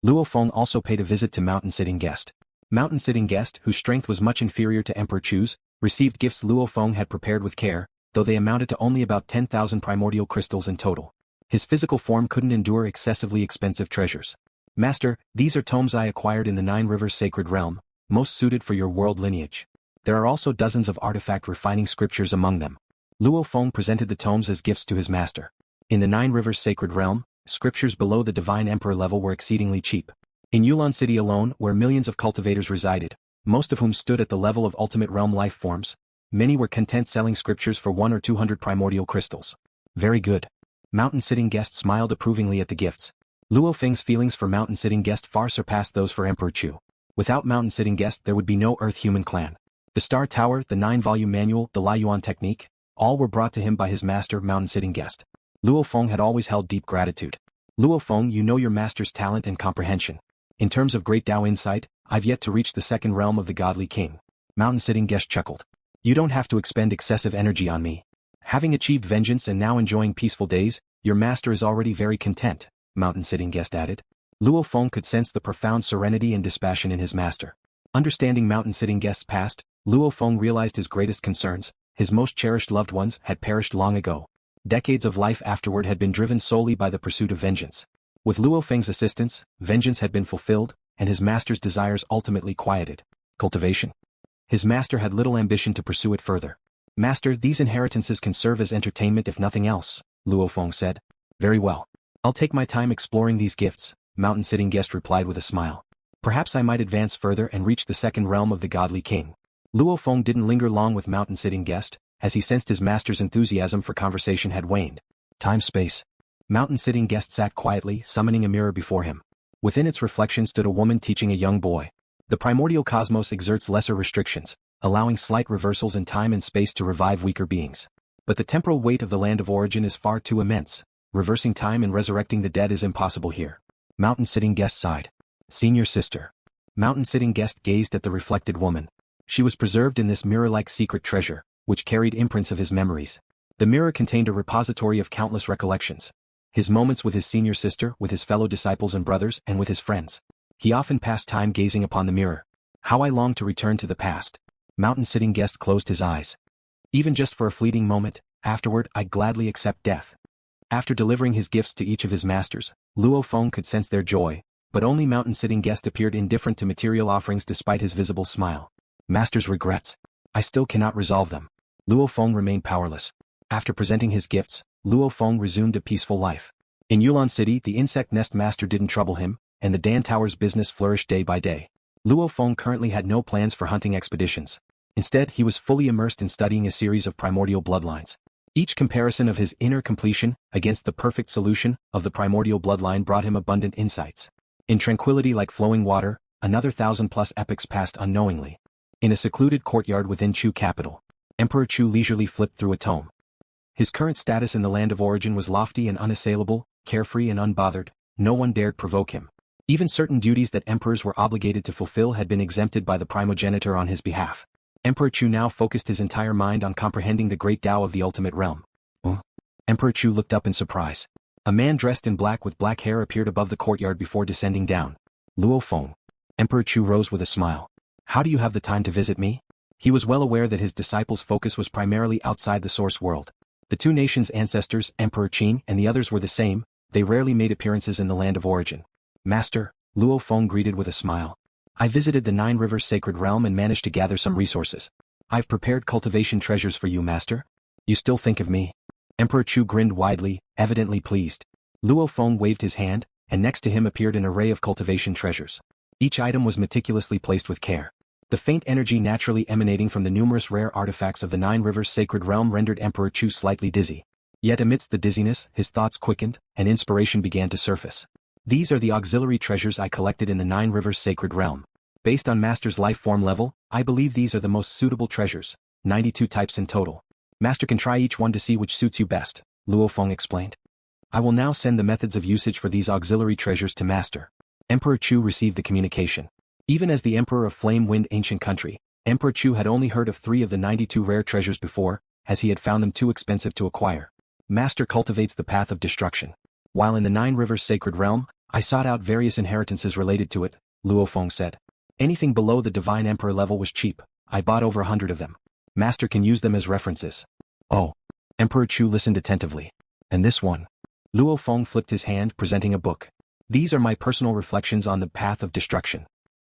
LuoFeng also paid a visit to mountain-sitting guest. Mountain-sitting guest, whose strength was much inferior to Emperor Chu's, received gifts LuoFeng had prepared with care, though they amounted to only about 10,000 primordial crystals in total. His physical form couldn't endure excessively expensive treasures. Master, these are tomes I acquired in the Nine Rivers Sacred Realm, most suited for your world lineage. There are also dozens of artifact refining scriptures among them. LuoFeng presented the tomes as gifts to his master. In the Nine Rivers Sacred Realm, scriptures below the Divine Emperor level were exceedingly cheap. In Yulan City alone, where millions of cultivators resided, most of whom stood at the level of ultimate realm life forms, many were content selling scriptures for 1 or 200 primordial crystals. Very good. Mountain-sitting guest smiled approvingly at the gifts. LuoFeng's feelings for mountain-sitting guest far surpassed those for Emperor Chu. Without mountain-sitting guest there would be no Earth-human clan. The Star Tower, the 9-volume manual, the Lai Yuan technique, all were brought to him by his master mountain-sitting guest. LuoFeng had always held deep gratitude. LuoFeng, you know your master's talent and comprehension. In terms of great Tao insight, I've yet to reach the second realm of the godly king. Mountain-sitting guest chuckled. You don't have to expend excessive energy on me. Having achieved vengeance and now enjoying peaceful days, your master is already very content, mountain-sitting guest added. LuoFeng could sense the profound serenity and dispassion in his master. Understanding mountain-sitting guest's past, LuoFeng realized his greatest concerns, his most cherished loved ones, had perished long ago. Decades of life afterward had been driven solely by the pursuit of vengeance. With LuoFeng's assistance, vengeance had been fulfilled, and his master's desires ultimately quieted. Cultivation. His master had little ambition to pursue it further. Master, these inheritances can serve as entertainment if nothing else, LuoFeng said. Very well. I'll take my time exploring these gifts, mountain-sitting guest replied with a smile. Perhaps I might advance further and reach the second realm of the godly king. LuoFeng didn't linger long with mountain-sitting guest, as he sensed his master's enthusiasm for conversation had waned. Time-space. Mountain-sitting guest sat quietly, summoning a mirror before him. Within its reflection stood a woman teaching a young boy. The primordial cosmos exerts lesser restrictions, allowing slight reversals in time and space to revive weaker beings. But the temporal weight of the land of origin is far too immense. Reversing time and resurrecting the dead is impossible here. Mountain-sitting guest sighed. Senior sister. Mountain-sitting guest gazed at the reflected woman. She was preserved in this mirror-like secret treasure, which carried imprints of his memories. The mirror contained a repository of countless recollections. His moments with his senior sister, with his fellow disciples and brothers, and with his friends. He often passed time gazing upon the mirror. How I longed to return to the past. Mountain-sitting guest closed his eyes. Even just for a fleeting moment, afterward I'd gladly accept death. After delivering his gifts to each of his masters, LuoFeng could sense their joy, but only mountain-sitting guest appeared indifferent to material offerings despite his visible smile. Master's regrets. I still cannot resolve them. LuoFeng remained powerless. After presenting his gifts, LuoFeng resumed a peaceful life. In Yulan City, the insect nest master didn't trouble him, and the Dan Tower's business flourished day by day. LuoFeng currently had no plans for hunting expeditions. Instead, he was fully immersed in studying a series of primordial bloodlines. Each comparison of his inner completion against the perfect solution of the primordial bloodline brought him abundant insights. In tranquility like flowing water, another 1,000+ epochs passed unknowingly. In a secluded courtyard within Chu capital, Emperor Chu leisurely flipped through a tome. His current status in the land of origin was lofty and unassailable, carefree and unbothered. No one dared provoke him. Even certain duties that emperors were obligated to fulfill had been exempted by the primogenitor on his behalf. Emperor Chu now focused his entire mind on comprehending the great Tao of the ultimate realm. Emperor Chu looked up in surprise. A man dressed in black with black hair appeared above the courtyard before descending down. LuoFeng. Emperor Chu rose with a smile. How do you have the time to visit me? He was well aware that his disciples' focus was primarily outside the source world. The two nations' ancestors, Emperor Qin and the others were the same, they rarely made appearances in the land of origin. Master, LuoFeng greeted with a smile. I visited the Nine Rivers Sacred Realm and managed to gather some resources. I've prepared cultivation treasures for you, Master. You still think of me? Emperor Chu grinned widely, evidently pleased. LuoFeng waved his hand, and next to him appeared an array of cultivation treasures. Each item was meticulously placed with care. The faint energy naturally emanating from the numerous rare artifacts of the Nine Rivers Sacred Realm rendered Emperor Chu slightly dizzy. Yet amidst the dizziness, his thoughts quickened, and inspiration began to surface. These are the auxiliary treasures I collected in the Nine Rivers Sacred Realm. Based on Master's life form level, I believe these are the most suitable treasures, 92 types in total. Master can try each one to see which suits you best, LuoFeng explained. I will now send the methods of usage for these auxiliary treasures to Master. Emperor Chu received the communication. Even as the Emperor of Flame Wind Ancient Country, Emperor Chu had only heard of 3 of the 92 rare treasures before, as he had found them too expensive to acquire. Master cultivates the path of destruction. While in the Nine Rivers Sacred Realm, I sought out various inheritances related to it, LuoFeng said. Anything below the Divine Emperor level was cheap. I bought over 100 of them. Master can use them as references. Oh. Emperor Chu listened attentively. And this one? LuoFeng flipped his hand, presenting a book. These are my personal reflections on the path of destruction.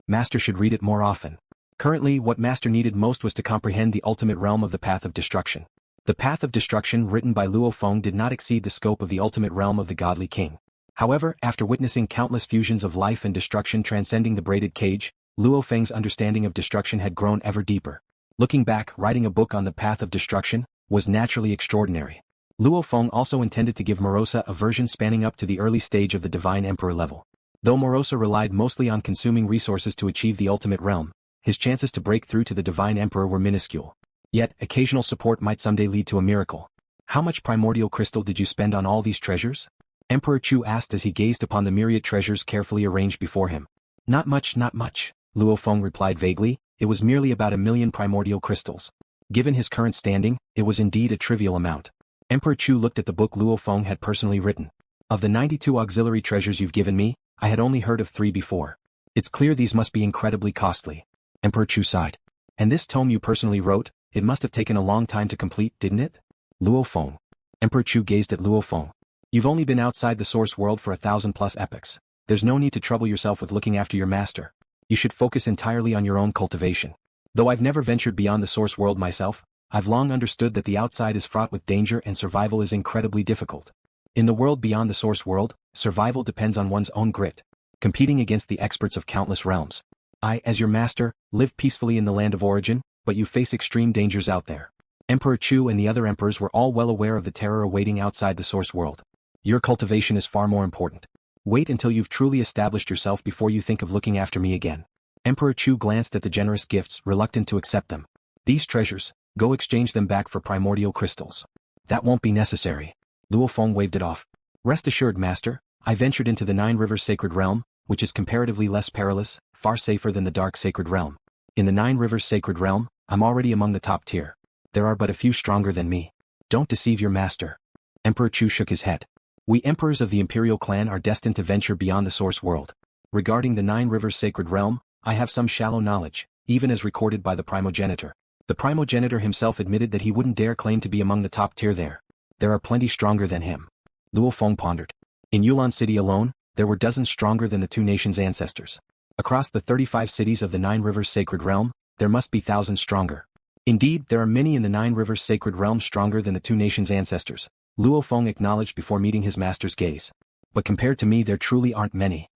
Master should read it more often. Currently, what Master needed most was to comprehend the ultimate realm of the path of destruction. The path of destruction written by LuoFeng did not exceed the scope of the ultimate realm of the godly king. However, after witnessing countless fusions of life and destruction transcending the braided cage, LuoFeng's understanding of destruction had grown ever deeper. Looking back, writing a book on the path of destruction was naturally extraordinary. LuoFeng also intended to give Morosa a version spanning up to the early stage of the Divine Emperor level. Though Morosa relied mostly on consuming resources to achieve the ultimate realm, his chances to break through to the Divine Emperor were minuscule. Yet, occasional support might someday lead to a miracle. How much primordial crystal did you spend on all these treasures? Emperor Chu asked as he gazed upon the myriad treasures carefully arranged before him. Not much, not much, LuoFeng replied vaguely. It was merely about 1,000,000 primordial crystals. Given his current standing, it was indeed a trivial amount. Emperor Chu looked at the book LuoFeng had personally written. Of the 92 auxiliary treasures you've given me, I had only heard of 3 before. It's clear these must be incredibly costly. Emperor Chu sighed. And this tome you personally wrote, it must have taken a long time to complete, didn't it? LuoFeng. Emperor Chu gazed at LuoFeng. You've only been outside the source world for 1,000+ epochs. There's no need to trouble yourself with looking after your master. You should focus entirely on your own cultivation. Though I've never ventured beyond the source world myself, I've long understood that the outside is fraught with danger and survival is incredibly difficult. In the world beyond the source world, survival depends on one's own grit, competing against the experts of countless realms. I, as your master, live peacefully in the land of origin, but you face extreme dangers out there. Emperor Chu and the other emperors were all well aware of the terror awaiting outside the source world. Your cultivation is far more important. Wait until you've truly established yourself before you think of looking after me again. Emperor Chu glanced at the generous gifts, reluctant to accept them. These treasures, go exchange them back for primordial crystals. That won't be necessary. LuoFeng waved it off. Rest assured, Master, I ventured into the 9 Rivers Sacred Realm, which is comparatively less perilous, far safer than the Dark Sacred Realm. In the 9 Rivers Sacred Realm, I'm already among the top tier. There are but a few stronger than me. Don't deceive your master. Emperor Chu shook his head. We emperors of the Imperial clan are destined to venture beyond the source world. Regarding the 9 Rivers Sacred Realm, I have some shallow knowledge, even as recorded by the primogenitor. The primogenitor himself admitted that he wouldn't dare claim to be among the top tier there. There are plenty stronger than him. LuoFeng pondered. In Yulan City alone, there were dozens stronger than the 2 nations' ancestors. Across the 35 cities of the 9 Rivers Sacred Realm, there must be thousands stronger. Indeed, there are many in the 9 Rivers Sacred Realm stronger than the 2 nations' ancestors, LuoFeng acknowledged before meeting his master's gaze. But compared to me there truly aren't many.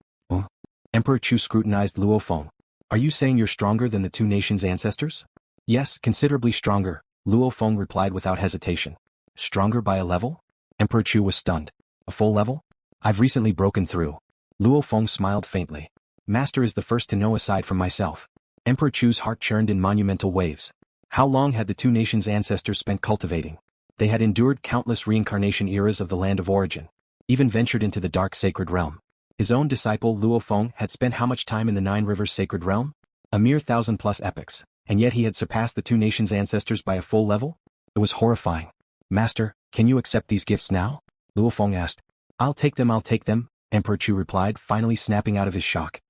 Emperor Chu scrutinized LuoFeng. Are you saying you're stronger than the 2 nations' ancestors? Yes, considerably stronger, LuoFeng replied without hesitation. Stronger by a level? Emperor Chu was stunned. A full level? I've recently broken through. LuoFeng smiled faintly. Master is the first to know aside from myself. Emperor Chu's heart churned in monumental waves. How long had the 2 nations' ancestors spent cultivating? They had endured countless reincarnation eras of the land of origin, even ventured into the dark sacred realm. His own disciple LuoFeng had spent how much time in the 9 Rivers Sacred Realm? A mere 1,000+ epochs, and yet he had surpassed the 2 nations' ancestors by a full level? It was horrifying. Master, can you accept these gifts now? LuoFeng asked. I'll take them, Emperor Chu replied, finally snapping out of his shock.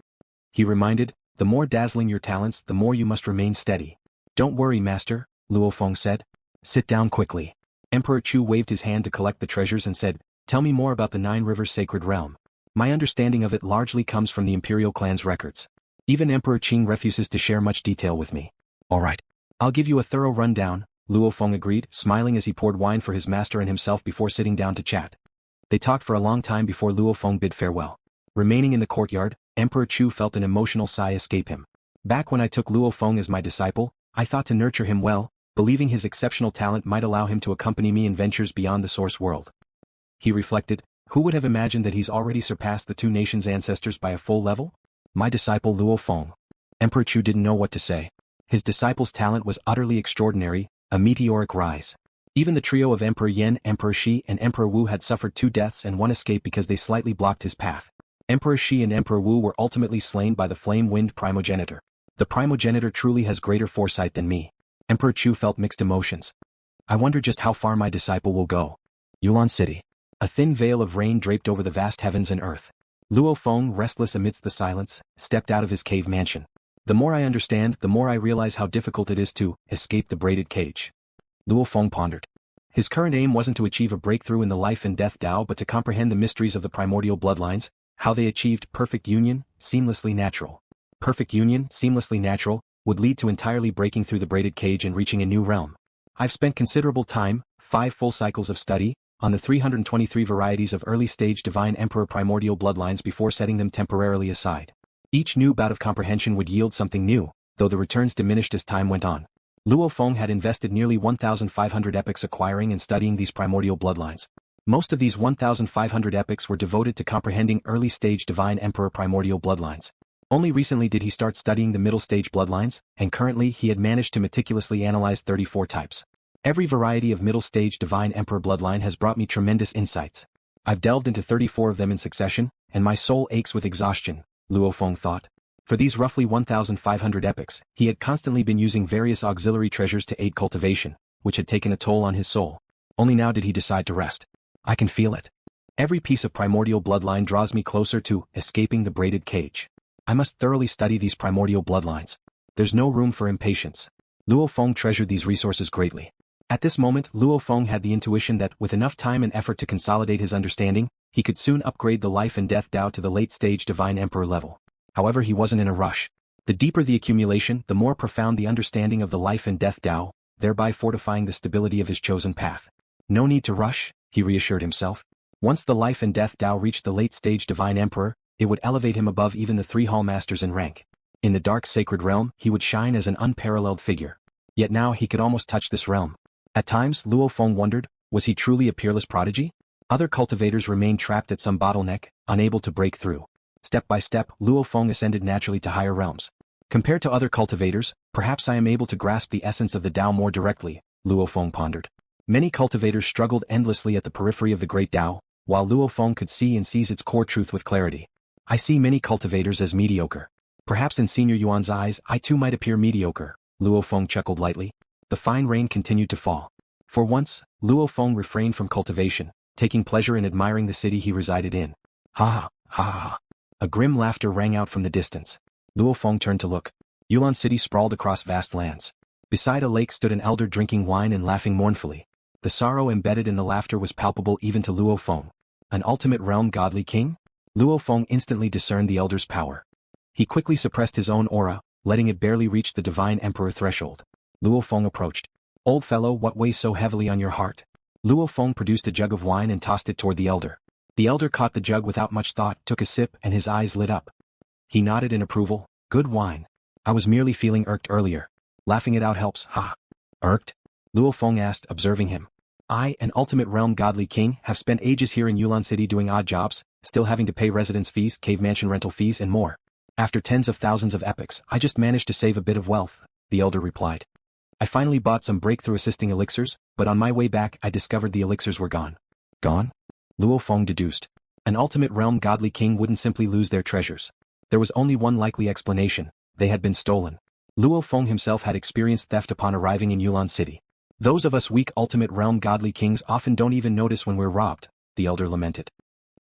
He reminded, the more dazzling your talents, the more you must remain steady. Don't worry, Master, LuoFeng said. Sit down quickly. Emperor Chu waved his hand to collect the treasures and said, tell me more about the 9 Rivers Sacred Realm. My understanding of it largely comes from the Imperial clan's records. Even Emperor Qing refuses to share much detail with me. All right. I'll give you a thorough rundown, LuoFeng agreed, smiling as he poured wine for his master and himself before sitting down to chat. They talked for a long time before LuoFeng bid farewell. Remaining in the courtyard, Emperor Chu felt an emotional sigh escape him. Back when I took LuoFeng as my disciple, I thought to nurture him well, believing his exceptional talent might allow him to accompany me in ventures beyond the source world. He reflected, who would have imagined that he's already surpassed the 2 nations' ancestors by a full level? My disciple LuoFeng. Emperor Chu didn't know what to say. His disciple's talent was utterly extraordinary, a meteoric rise. Even the trio of Emperor Yen, Emperor Shi and Emperor Wu had suffered 2 deaths and 1 escape because they slightly blocked his path. Emperor Shi and Emperor Wu were ultimately slain by the flame-winged primogenitor. The primogenitor truly has greater foresight than me. Emperor Chu felt mixed emotions. I wonder just how far my disciple will go. Yulan City. A thin veil of rain draped over the vast heavens and earth. LuoFeng, restless amidst the silence, stepped out of his cave mansion. The more I understand, the more I realize how difficult it is to escape the braided cage. LuoFeng pondered. His current aim wasn't to achieve a breakthrough in the life and death Tao but to comprehend the mysteries of the primordial bloodlines, how they achieved perfect union, seamlessly natural. Perfect union, seamlessly natural, would lead to entirely breaking through the braided cage and reaching a new realm. I've spent considerable time, 5 full cycles of study, on the 323 varieties of early-stage Divine Emperor primordial bloodlines before setting them temporarily aside. Each new bout of comprehension would yield something new, though the returns diminished as time went on. LuoFeng had invested nearly 1,500 epochs acquiring and studying these primordial bloodlines. Most of these 1,500 epochs were devoted to comprehending early-stage Divine Emperor primordial bloodlines. Only recently did he start studying the middle-stage bloodlines, and currently he had managed to meticulously analyze 34 types. Every variety of middle-stage Divine Emperor bloodline has brought me tremendous insights. I've delved into 34 of them in succession, and my soul aches with exhaustion, LuoFeng thought. For these roughly 1,500 epochs, he had constantly been using various auxiliary treasures to aid cultivation, which had taken a toll on his soul. Only now did he decide to rest. I can feel it. Every piece of primordial bloodline draws me closer to escaping the braided cage. I must thoroughly study these primordial bloodlines. There's no room for impatience. LuoFeng treasured these resources greatly. At this moment, LuoFeng had the intuition that, with enough time and effort to consolidate his understanding, he could soon upgrade the life and death Tao to the late-stage Divine Emperor level. However, he wasn't in a rush. The deeper the accumulation, the more profound the understanding of the life and death Tao, thereby fortifying the stability of his chosen path. No need to rush, he reassured himself. Once the life and death Tao reached the late-stage Divine Emperor, it would elevate him above even the 3 hall masters in rank. In the dark sacred realm, he would shine as an unparalleled figure. Yet now he could almost touch this realm. At times, LuoFeng wondered, was he truly a peerless prodigy? Other cultivators remained trapped at some bottleneck, unable to break through. Step by step, LuoFeng ascended naturally to higher realms. Compared to other cultivators, perhaps I am able to grasp the essence of the Tao more directly, LuoFeng pondered. Many cultivators struggled endlessly at the periphery of the great Tao, while LuoFeng could see and seize its core truth with clarity. I see many cultivators as mediocre. Perhaps in Senior Yuan's eyes I too might appear mediocre, LuoFeng chuckled lightly. The fine rain continued to fall. For once, LuoFeng refrained from cultivation, taking pleasure in admiring the city he resided in. Ha ha ha. A grim laughter rang out from the distance. LuoFeng turned to look. Yulan City sprawled across vast lands. Beside a lake stood an elder drinking wine and laughing mournfully. The sorrow embedded in the laughter was palpable even to LuoFeng. An ultimate realm godly king? LuoFeng instantly discerned the elder's power. He quickly suppressed his own aura, letting it barely reach the Divine Emperor threshold. LuoFeng approached. Old fellow, what weighs so heavily on your heart? LuoFeng produced a jug of wine and tossed it toward the elder. The elder caught the jug without much thought, took a sip, and his eyes lit up. He nodded in approval. Good wine. I was merely feeling irked earlier. Laughing it out helps, ha. Irked? LuoFeng asked, observing him. I, an ultimate realm godly king, have spent ages here in Yulan City doing odd jobs, still having to pay residence fees, cave mansion rental fees and more. After tens of thousands of epochs, I just managed to save a bit of wealth, the elder replied. I finally bought some breakthrough assisting elixirs, but on my way back I discovered the elixirs were gone. Gone? LuoFeng deduced. An ultimate realm godly king wouldn't simply lose their treasures. There was only one likely explanation: they had been stolen. LuoFeng himself had experienced theft upon arriving in Yulan City. Those of us weak ultimate realm godly kings often don't even notice when we're robbed, the elder lamented.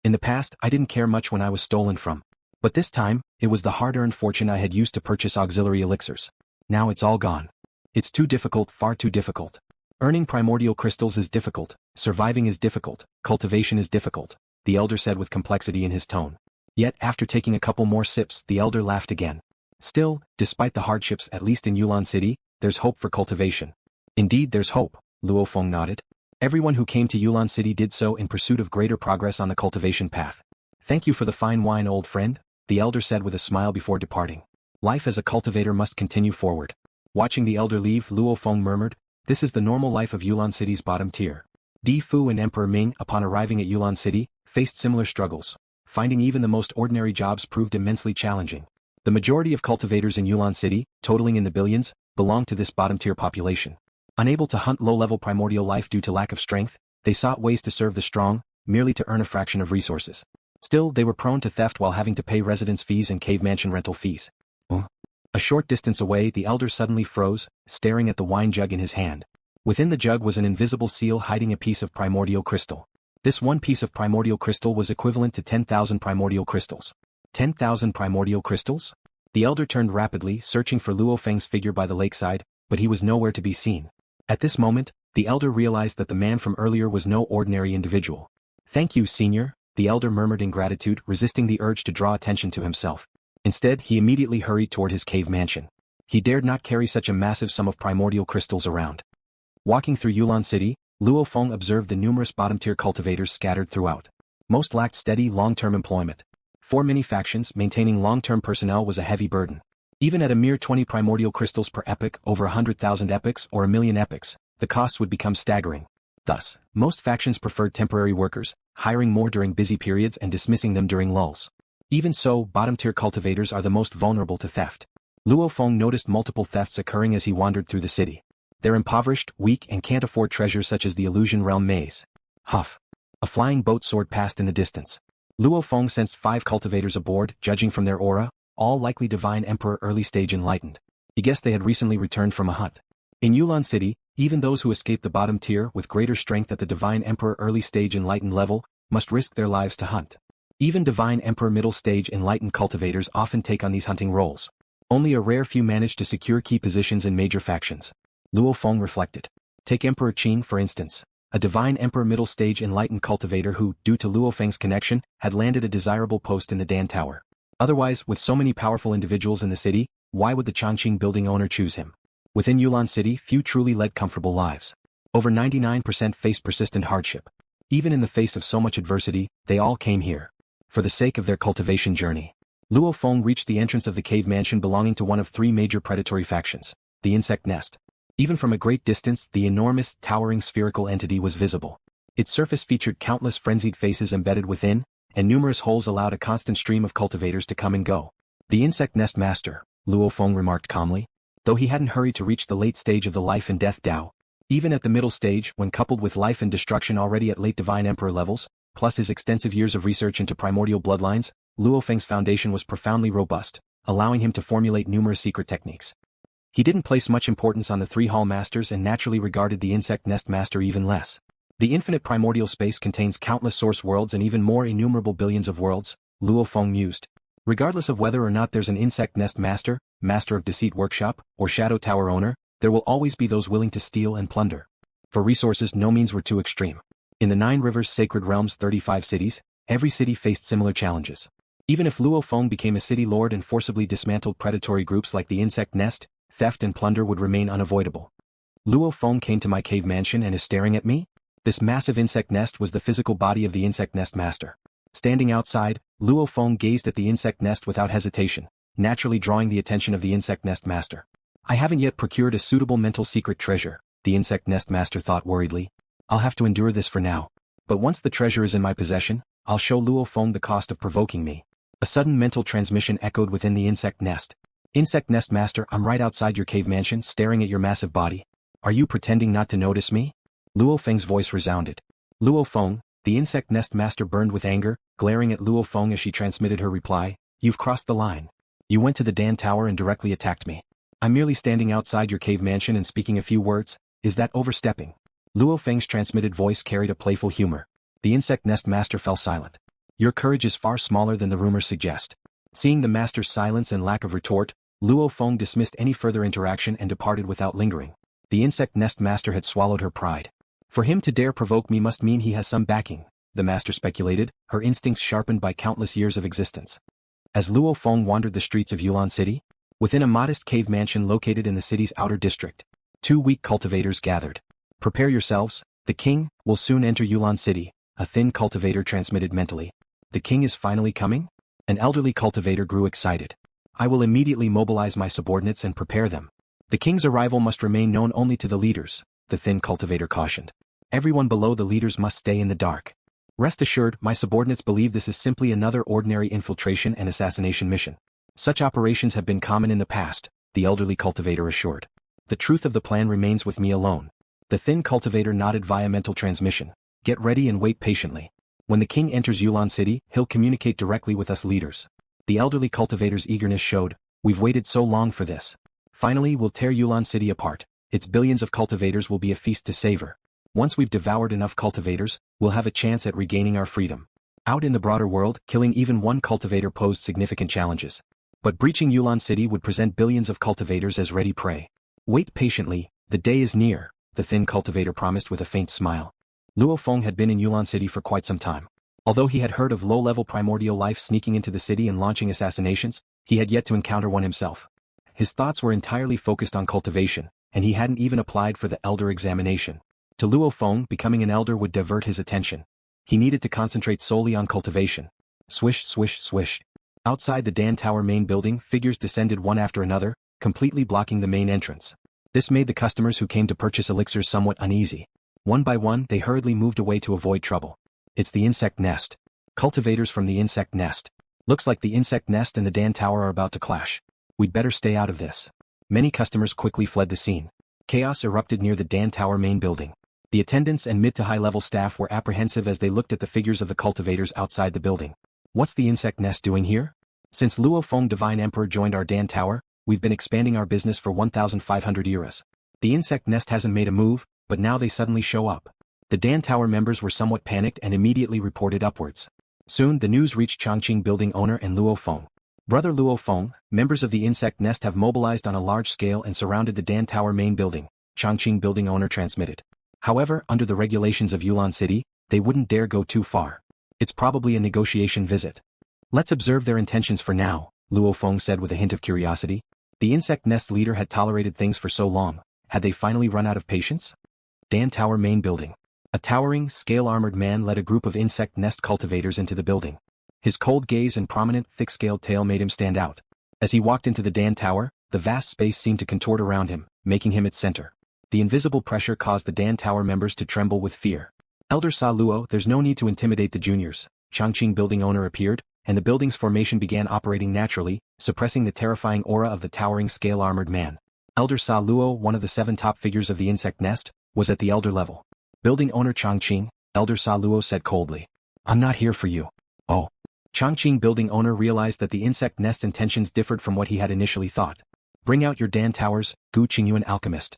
In the past, I didn't care much when I was stolen from. But this time, it was the hard-earned fortune I had used to purchase auxiliary elixirs. Now it's all gone. It's too difficult, far too difficult. Earning primordial crystals is difficult, surviving is difficult, cultivation is difficult, the elder said with complexity in his tone. Yet after taking a couple more sips, the elder laughed again. Still, despite the hardships at least in Yulan City, there's hope for cultivation. Indeed there's hope, LuoFeng nodded. Everyone who came to Yulan City did so in pursuit of greater progress on the cultivation path. Thank you for the fine wine, old friend, the elder said with a smile before departing. Life as a cultivator must continue forward. Watching the elder leave, LuoFeng murmured, this is the normal life of Yulan City's bottom tier. Di Fu and Emperor Ming, upon arriving at Yulan City, faced similar struggles. Finding even the most ordinary jobs proved immensely challenging. The majority of cultivators in Yulan City, totaling in the billions, belonged to this bottom-tier population. Unable to hunt low-level primordial life due to lack of strength, they sought ways to serve the strong, merely to earn a fraction of resources. Still, they were prone to theft while having to pay residence fees and cave mansion rental fees. A short distance away, the elder suddenly froze, staring at the wine jug in his hand. Within the jug was an invisible seal hiding a piece of primordial crystal. This one piece of primordial crystal was equivalent to 10,000 primordial crystals. 10,000 primordial crystals? The elder turned rapidly, searching for LuoFeng's figure by the lakeside, but he was nowhere to be seen. At this moment, the elder realized that the man from earlier was no ordinary individual. "Thank you, senior," the elder murmured in gratitude, resisting the urge to draw attention to himself. Instead, he immediately hurried toward his cave mansion. He dared not carry such a massive sum of primordial crystals around. Walking through Yulan City, LuoFeng observed the numerous bottom-tier cultivators scattered throughout. Most lacked steady, long-term employment. For many factions, maintaining long-term personnel was a heavy burden. Even at a mere 20 primordial crystals per epoch, over 100,000 epochs or 1,000,000 epochs, the costs would become staggering. Thus, most factions preferred temporary workers, hiring more during busy periods and dismissing them during lulls. Even so, bottom-tier cultivators are the most vulnerable to theft. LuoFeng noticed multiple thefts occurring as he wandered through the city. They're impoverished, weak and can't afford treasures such as the Illusion Realm maze. Huff. A flying boat soared past in the distance. LuoFeng sensed 5 cultivators aboard, judging from their aura, all likely Divine Emperor early stage enlightened. He guessed they had recently returned from a hunt. In Yulan City, even those who escape the bottom tier with greater strength at the Divine Emperor early stage enlightened level must risk their lives to hunt. Even Divine Emperor middle stage enlightened cultivators often take on these hunting roles. Only a rare few manage to secure key positions in major factions. LuoFeng reflected. Take Emperor Qin for instance, a Divine Emperor middle stage enlightened cultivator who, due to LuoFeng's connection, had landed a desirable post in the Dan Tower. Otherwise, with so many powerful individuals in the city, why would the Chongqing building owner choose him? Within Yulan City, few truly led comfortable lives. Over 99% faced persistent hardship. Even in the face of so much adversity, they all came here. For the sake of their cultivation journey. LuoFeng reached the entrance of the cave mansion belonging to one of 3 major predatory factions, the insect nest. Even from a great distance, the enormous, towering spherical entity was visible. Its surface featured countless frenzied faces embedded within, and numerous holes allowed a constant stream of cultivators to come and go. The insect nest master, LuoFeng remarked calmly. Though he hadn't hurried to reach the late stage of the life and death Dao. Even at the middle stage, when coupled with life and destruction already at late Divine Emperor levels, plus his extensive years of research into primordial bloodlines, LuoFeng's foundation was profoundly robust, allowing him to formulate numerous secret techniques. He didn't place much importance on the 3 hall masters and naturally regarded the insect nest master even less. The infinite primordial space contains countless source worlds and even more innumerable billions of worlds, LuoFeng mused. Regardless of whether or not there's an insect nest master, master of deceit workshop, or shadow tower owner, there will always be those willing to steal and plunder. For resources, no means were too extreme. In the 9 rivers sacred realms 35 cities, every city faced similar challenges. Even if LuoFeng became a city lord and forcibly dismantled predatory groups like the insect nest, theft and plunder would remain unavoidable. LuoFeng came to my cave mansion and is staring at me? This massive insect nest was the physical body of the insect nest master. Standing outside, LuoFeng gazed at the insect nest without hesitation, naturally drawing the attention of the insect nest master. I haven't yet procured a suitable mental secret treasure, the insect nest master thought worriedly. I'll have to endure this for now. But once the treasure is in my possession, I'll show LuoFeng the cost of provoking me. A sudden mental transmission echoed within the insect nest. Insect nest master, I'm right outside your cave mansion staring at your massive body. Are you pretending not to notice me? LuoFeng's voice resounded. LuoFeng, the insect nest master burned with anger, glaring at LuoFeng as she transmitted her reply. You've crossed the line. You went to the Dan Tower and directly attacked me. I'm merely standing outside your cave mansion and speaking a few words. Is that overstepping? LuoFeng's transmitted voice carried a playful humor. The insect nest master fell silent. Your courage is far smaller than the rumors suggest. Seeing the master's silence and lack of retort, LuoFeng dismissed any further interaction and departed without lingering. The insect nest master had swallowed her pride. For him to dare provoke me must mean he has some backing, the master speculated, her instincts sharpened by countless years of existence. As LuoFeng wandered the streets of Yulan City, within a modest cave mansion located in the city's outer district, 2 weak cultivators gathered. Prepare yourselves, the king will soon enter Yulan City, a thin cultivator transmitted mentally. The king is finally coming? An elderly cultivator grew excited. I will immediately mobilize my subordinates and prepare them. The king's arrival must remain known only to the leaders, the thin cultivator cautioned. Everyone below the leaders must stay in the dark. Rest assured, my subordinates believe this is simply another ordinary infiltration and assassination mission. Such operations have been common in the past, the elderly cultivator assured. The truth of the plan remains with me alone. The thin cultivator nodded via mental transmission. Get ready and wait patiently. When the king enters Yulan City, he'll communicate directly with us leaders. The elderly cultivator's eagerness showed. We've waited so long for this. Finally, we'll tear Yulan City apart. Its billions of cultivators will be a feast to savor. Once we've devoured enough cultivators, we'll have a chance at regaining our freedom. Out in the broader world, killing even one cultivator posed significant challenges. But breaching Yulan City would present billions of cultivators as ready prey. Wait patiently, the day is near, the thin cultivator promised with a faint smile. LuoFeng had been in Yulan City for quite some time. Although he had heard of low-level primordial life sneaking into the city and launching assassinations, he had yet to encounter one himself. His thoughts were entirely focused on cultivation, and he hadn't even applied for the elder examination. To LuoFeng, becoming an elder would divert his attention. He needed to concentrate solely on cultivation. Swish, swish, swish. Outside the Dan Tower main building, figures descended one after another, completely blocking the main entrance. This made the customers who came to purchase elixirs somewhat uneasy. One by one, they hurriedly moved away to avoid trouble. It's the insect nest. Cultivators from the insect nest. Looks like the insect nest and the Dan Tower are about to clash. We'd better stay out of this. Many customers quickly fled the scene. Chaos erupted near the Dan Tower main building. The attendants and mid to high-level staff were apprehensive as they looked at the figures of the cultivators outside the building. What's the insect nest doing here? Since LuoFeng Divine Emperor joined our Dan Tower, we've been expanding our business for 1,500 eras. The insect nest hasn't made a move, but now they suddenly show up. The Dan Tower members were somewhat panicked and immediately reported upwards. Soon the news reached Changqing building owner and LuoFeng. Brother LuoFeng, members of the insect nest have mobilized on a large scale and surrounded the Dan Tower main building, Changqing building owner transmitted. However, under the regulations of Yulan City, they wouldn't dare go too far. It's probably a negotiation visit. Let's observe their intentions for now, LuoFeng said with a hint of curiosity. The insect nest leader had tolerated things for so long. Had they finally run out of patience? Dan Tower main building. A towering, scale-armored man led a group of insect nest cultivators into the building. His cold gaze and prominent, thick-scaled tail made him stand out. As he walked into the Dan Tower, the vast space seemed to contort around him, making him its center. The invisible pressure caused the Dan Tower members to tremble with fear. Elder Sa Luo, there's no need to intimidate the juniors. Changqing building owner appeared, and the building's formation began operating naturally, suppressing the terrifying aura of the towering scale-armored man. Elder Sa Luo, one of the 7 top figures of the insect nest, was at the elder level. Building owner Changqing, Elder Sa Luo said coldly. I'm not here for you. Oh. Changqing building owner realized that the insect nest's intentions differed from what he had initially thought. Bring out your Dan Towers, Gu Qingyuan alchemist.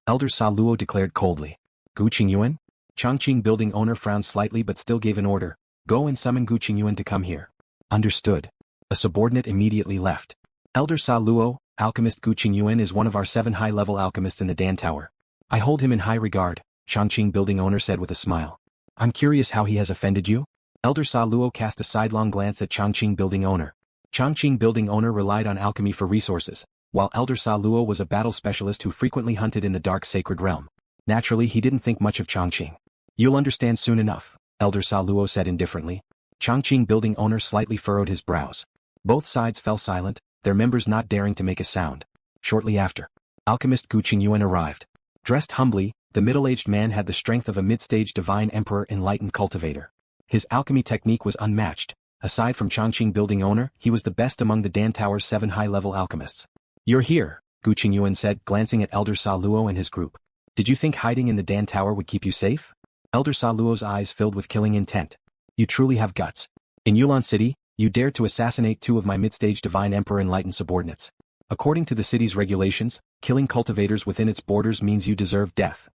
Elder Sa Luo declared coldly. Gu Qingyuan? Changqing building owner frowned slightly but still gave an order. Go and summon Gu Qingyuan to come here. Understood. A subordinate immediately left. Elder Sa Luo, alchemist Gu Qingyuan is one of our 7 high-level alchemists in the Dan Tower. I hold him in high regard, Changqing building owner said with a smile. I'm curious how he has offended you? Elder Sa Luo cast a sidelong glance at Changqing building owner. Changqing building owner relied on alchemy for resources, while Elder Sa Luo was a battle specialist who frequently hunted in the dark sacred realm. Naturally, he didn't think much of Changqing. You'll understand soon enough, Elder Sa Luo said indifferently. Changqing building owner slightly furrowed his brows. Both sides fell silent, their members not daring to make a sound. Shortly after, alchemist Gu Qingyuan arrived. Dressed humbly, the middle-aged man had the strength of a mid-stage divine emperor enlightened cultivator. His alchemy technique was unmatched. Aside from Changqing building owner, he was the best among the Dan Tower's 7 high-level alchemists. You're here, Gu Qingyuan said, glancing at Elder Sa Luo and his group. Did you think hiding in the Dan Tower would keep you safe? Elder Sa Luo's eyes filled with killing intent. You truly have guts. In Yulan City, you dared to assassinate 2 of my mid-stage divine emperor enlightened subordinates. According to the city's regulations, killing cultivators within its borders means you deserve death.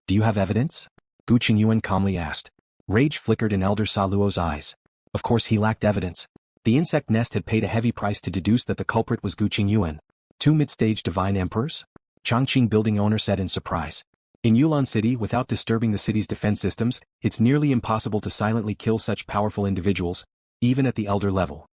Do you have evidence? Gu Qingyuan calmly asked. Rage flickered in Elder Sa Luo's eyes. Of course he lacked evidence. The insect nest had paid a heavy price to deduce that the culprit was Gu Qingyuan. 2 mid-stage divine emperors? Changqing building owner said in surprise. In Yulan City, without disturbing the city's defense systems, it's nearly impossible to silently kill such powerful individuals, even at the elder level.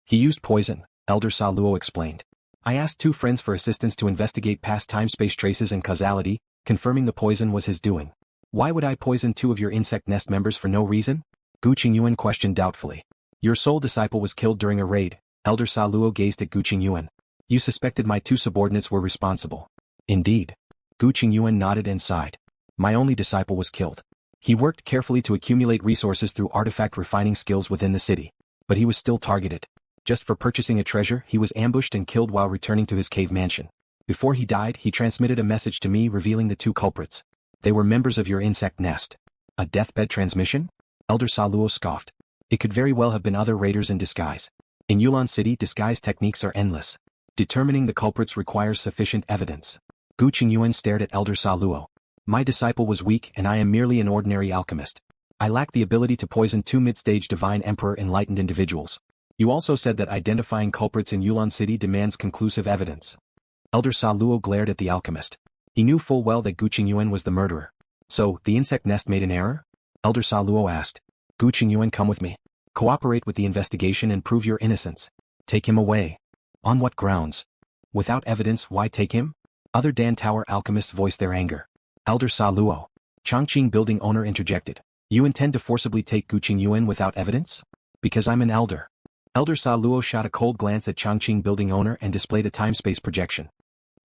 He used poison, Elder Sa Luo explained. I asked 2 friends for assistance to investigate past time-space traces and causality, confirming the poison was his doing. Why would I poison 2 of your insect nest members for no reason? Gu Qingyuan questioned doubtfully. Your sole disciple was killed during a raid. Elder Sa Luo gazed at Gu Qingyuan. You suspected my 2 subordinates were responsible. Indeed. Gu Qingyuan nodded and sighed. My only disciple was killed. He worked carefully to accumulate resources through artifact refining skills within the city. But he was still targeted. Just for purchasing a treasure, he was ambushed and killed while returning to his cave mansion. Before he died, he transmitted a message to me revealing the 2 culprits. They were members of your insect nest. A deathbed transmission? Elder Sa Luo scoffed. It could very well have been other raiders in disguise. In Yulan City, disguise techniques are endless. Determining the culprits requires sufficient evidence. Gu Qingyuan stared at Elder Sa Luo. My disciple was weak and I am merely an ordinary alchemist. I lack the ability to poison 2 mid-stage Divine Emperor enlightened individuals. You also said that identifying culprits in Yulan City demands conclusive evidence. Elder Sa Luo glared at the alchemist. He knew full well that Gu Qingyuan was the murderer. So, the insect nest made an error? Elder Sa Luo asked. Gu Qingyuan, come with me. Cooperate with the investigation and prove your innocence. Take him away. On what grounds? Without evidence, why take him? Other Dan Tower alchemists voiced their anger. Elder Sa Luo. Chongqing building owner interjected. You intend to forcibly take Gu Qingyuan without evidence? Because I'm an elder. Elder Sa Luo shot a cold glance at Chongqing building owner and displayed a time-space projection.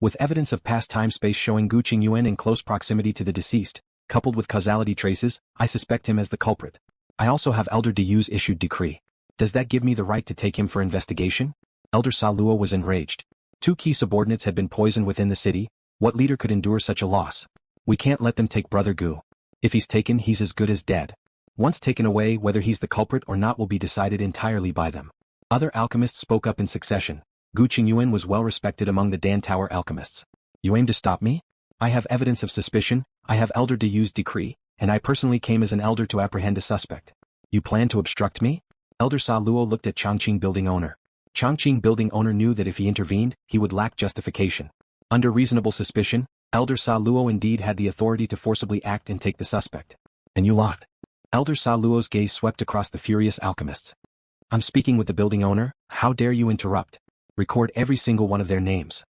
With evidence of past time-space showing Gu Qingyuan in close proximity to the deceased, coupled with causality traces, I suspect him as the culprit. I also have Elder Diyu's issued decree. Does that give me the right to take him for investigation? Elder Sa Luo was enraged. 2 key subordinates had been poisoned within the city. What leader could endure such a loss? We can't let them take Brother Gu. If he's taken, he's as good as dead. Once taken away, whether he's the culprit or not will be decided entirely by them. Other alchemists spoke up in succession. Gu Qingyuan was well respected among the Dan Tower alchemists. You aim to stop me? I have evidence of suspicion, I have Elder Diyu's decree, and I personally came as an elder to apprehend a suspect. You plan to obstruct me? Elder Sa Luo looked at Chongqing building owner. Chongqing building owner knew that if he intervened, he would lack justification. Under reasonable suspicion, Elder Sa Luo indeed had the authority to forcibly act and take the suspect. And you lot. Elder Sa Luo's gaze swept across the furious alchemists. I'm speaking with the building owner, how dare you interrupt? Record every single one of their names.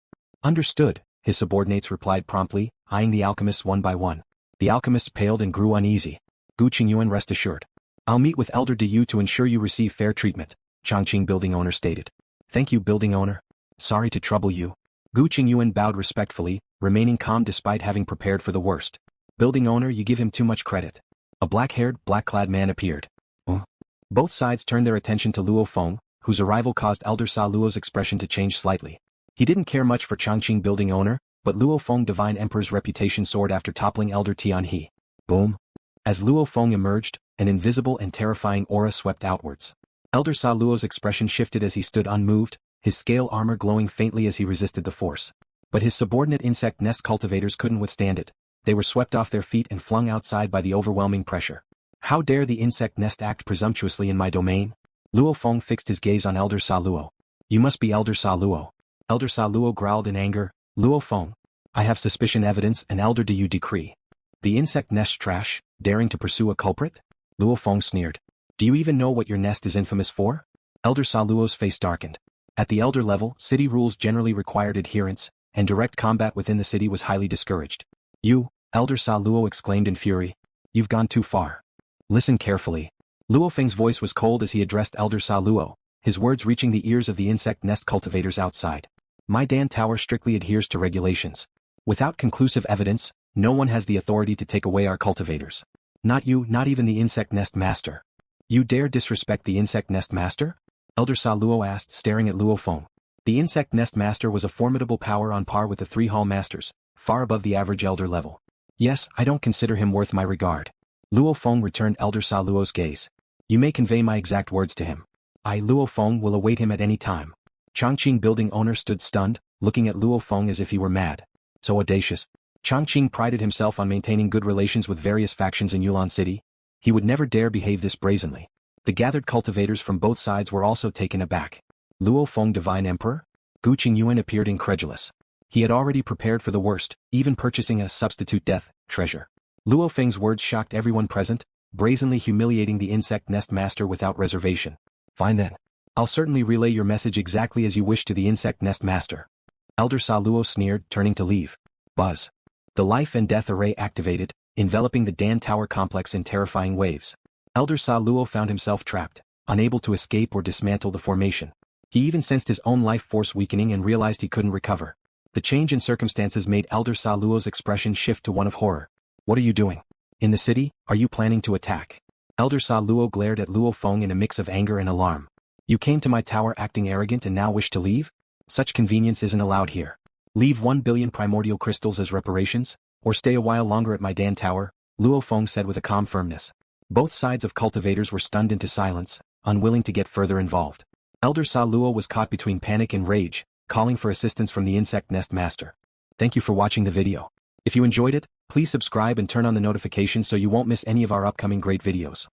Understood, his subordinates replied promptly, eyeing the alchemists one by one. The alchemists paled and grew uneasy. Gu Qingyuan, rest assured. I'll meet with Elder Diyu to ensure you receive fair treatment, Chongqing building owner stated. Thank you, building owner. Sorry to trouble you. Gu Qingyuan bowed respectfully, remaining calm despite having prepared for the worst. Building owner, you give him too much credit. A black-haired, black-clad man appeared. Both sides turned their attention to LuoFeng, whose arrival caused Elder Sa Luo's expression to change slightly. He didn't care much for Chongqing building owner, but LuoFeng Divine Emperor's reputation soared after toppling Elder Tianhe. Boom. As LuoFeng emerged, an invisible and terrifying aura swept outwards. Elder Sa Luo's expression shifted as he stood unmoved, his scale armor glowing faintly as he resisted the force. But his subordinate insect nest cultivators couldn't withstand it. They were swept off their feet and flung outside by the overwhelming pressure. How dare the insect nest act presumptuously in my domain? LuoFeng fixed his gaze on Elder Sa Luo. You must be Elder Sa Luo. Elder Sa Luo growled in anger. LuoFeng. I have suspicion evidence and Elder Diyu decree. The insect nest trash, daring to pursue a culprit? LuoFeng sneered. Do you even know what your nest is infamous for? Elder Sa Luo's face darkened. At the elder level, city rules generally required adherence, and direct combat within the city was highly discouraged. You, Elder Sa Luo exclaimed in fury. You've gone too far. Listen carefully. LuoFeng's voice was cold as he addressed Elder Sa Luo, his words reaching the ears of the insect nest cultivators outside. My Dan Tower strictly adheres to regulations. Without conclusive evidence, no one has the authority to take away our cultivators. Not you, not even the insect nest master. You dare disrespect the insect nest master? Elder Sa Luo asked, staring at LuoFeng. The insect nest master was a formidable power on par with the 3 hall masters, far above the average elder level. Yes, I don't consider him worth my regard. LuoFeng returned Elder Sa Luo's gaze. You may convey my exact words to him. I, LuoFeng, will await him at any time. Chongqing building owner stood stunned, looking at LuoFeng as if he were mad. So audacious. Chongqing prided himself on maintaining good relations with various factions in Yulan City. He would never dare behave this brazenly. The gathered cultivators from both sides were also taken aback. LuoFeng Divine Emperor? Gu Qingyuan appeared incredulous. He had already prepared for the worst, even purchasing a substitute death treasure. LuoFeng's words shocked everyone present, brazenly humiliating the insect nest master without reservation. Fine then. I'll certainly relay your message exactly as you wish to the insect nest master. Elder Sa Luo sneered, turning to leave. Buzz. The life and death array activated, enveloping the Dan Tower complex in terrifying waves. Elder Sa Luo found himself trapped, unable to escape or dismantle the formation. He even sensed his own life force weakening and realized he couldn't recover. The change in circumstances made Elder Sa Luo's expression shift to one of horror. What are you doing? In the city, are you planning to attack? Elder Sa Luo glared at LuoFeng in a mix of anger and alarm. You came to my tower acting arrogant and now wish to leave? Such convenience isn't allowed here. Leave 1 billion primordial crystals as reparations, or stay a while longer at my Dan Tower, LuoFeng said with a calm firmness. Both sides of cultivators were stunned into silence, unwilling to get further involved. Elder Sa Luo was caught between panic and rage, calling for assistance from the insect nest master. Thank you for watching the video. If you enjoyed it, please subscribe and turn on the notifications so you won't miss any of our upcoming great videos.